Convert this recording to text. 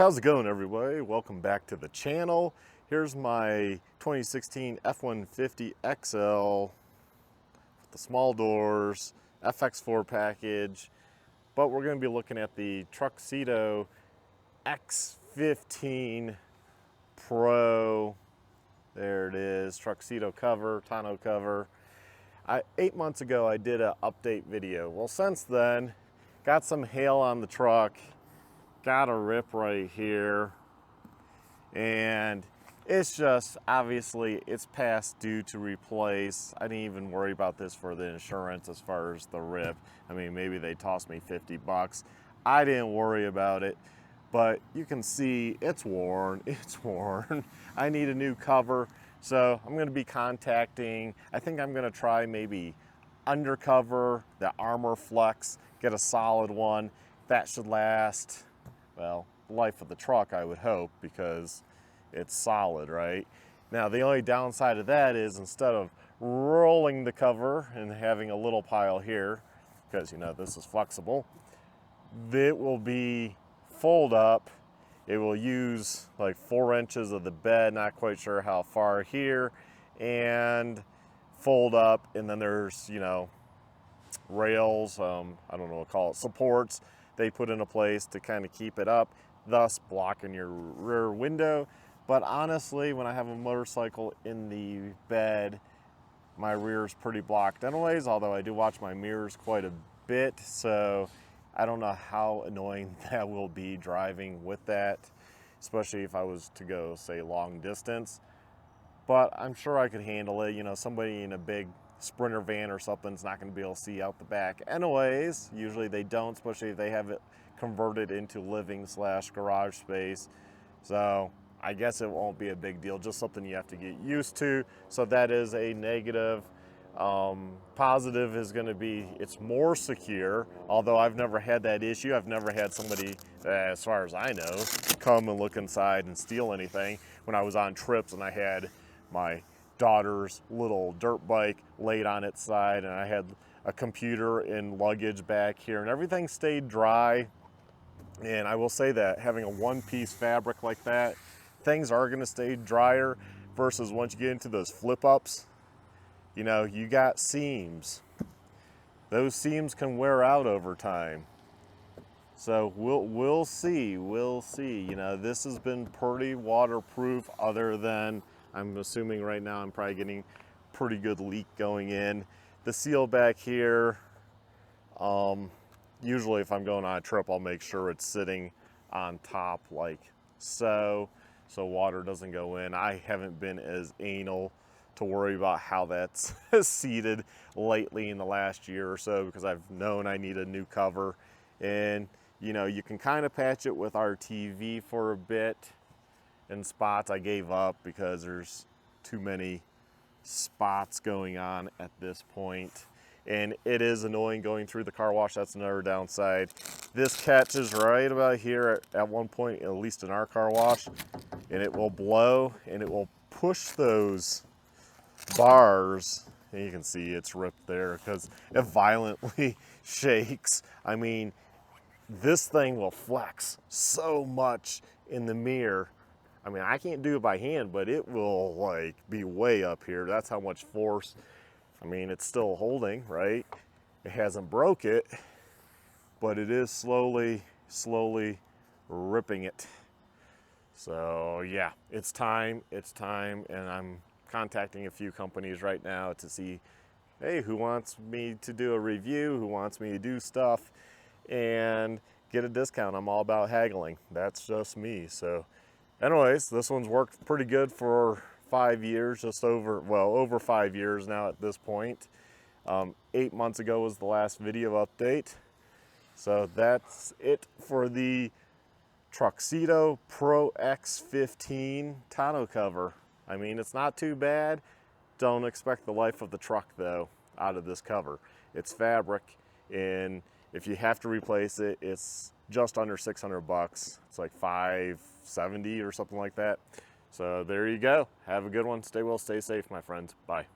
how's it going, everybody? Welcome back to the channel. Here's my 2016 F150 XL with the small doors, FX4 package, but we're going to be looking at the Truxedo X15 Pro. There it is, Truxedo cover, tonneau cover. 8 months ago, I did an update video. Well, since then, got some hail on the truck, got a rip right here, and it's just, obviously, it's past due to replace. I didn't even worry about this for the insurance as far as the rip. I mean, maybe they tossed me 50 bucks. I didn't worry about it, but you can see it's worn, it's worn. I need a new cover, so I'm gonna be contacting, I think I'm gonna try maybe undercover, the Armor Flex, get a solid one. That should last, well, the life of the truck, I would hope, because it's solid, right? Now, the only downside of that is instead of rolling the cover and having a little pile here, because you know this is flexible, it will be fold up. It will use like 4 inches of the bed, not quite sure how far here, and fold up, and then there's, you know, rails, I don't know what to call it, supports they put into place to kind of keep it up, thus blocking your rear window. But honestly, when I have a motorcycle in the bed, my rear is pretty blocked anyways, although I do watch my mirrors quite a bit, so I don't know how annoying that will be driving with that, especially if I was to go, say, long distance. But I'm sure I could handle it. You know, somebody in a big Sprinter van or something's not going to be able to see out the back anyways. Usually they don't, especially if they have it converted into living/garage space. So I guess it won't be a big deal, just something you have to get used to. So that is a negative. Positive is going to be it's more secure, although I've never had that issue. I've never had somebody, as far as I know, come and look inside and steal anything. When I was on trips and I had my daughter's little dirt bike laid on its side, and I had a computer and luggage back here, and everything stayed dry. And I will say that having a one-piece fabric like that, things are going to stay drier versus once you get into those flip-ups. You know, you got seams. Those seams can wear out over time. So we'll see. You know, this has been pretty waterproof, other than I'm assuming right now I'm probably getting pretty good leak going in. The seal back here, usually if I'm going on a trip, I'll make sure it's sitting on top like so water doesn't go in. I haven't been as anal to worry about how that's seated lately in the last year or so, because I've known I need a new cover. And you know, you can kind of patch it with RTV for a bit in spots. I gave up because there's too many spots going on at this point, and it is annoying going through the car wash. That's another downside. This catches right about here at one point, at least in our car wash, and it will blow and it will push those bars, and you can see it's ripped there because it violently shakes. I mean, this thing will flex so much in the mirror. I mean, I can't do it by hand, but it will like be way up here. That's how much force. I mean, it's still holding, right? It hasn't broke it, but it is slowly ripping it. So yeah, it's time, and I'm contacting a few companies right now to see, hey, who wants me to do a review, who wants me to do stuff and get a discount. I'm all about haggling. That's just me. So anyways, this one's worked pretty good for 5 years, just over 5 years now at this point. 8 months ago was the last video update. So that's it for the Truxedo Pro X15 tonneau cover. I mean, it's not too bad. Don't expect the life of the truck though out of this cover. It's fabric, and if you have to replace it, it's just under 600 bucks. It's like 570 or something like that. So there you go. Have a good one. Stay well, stay safe, my friends. Bye.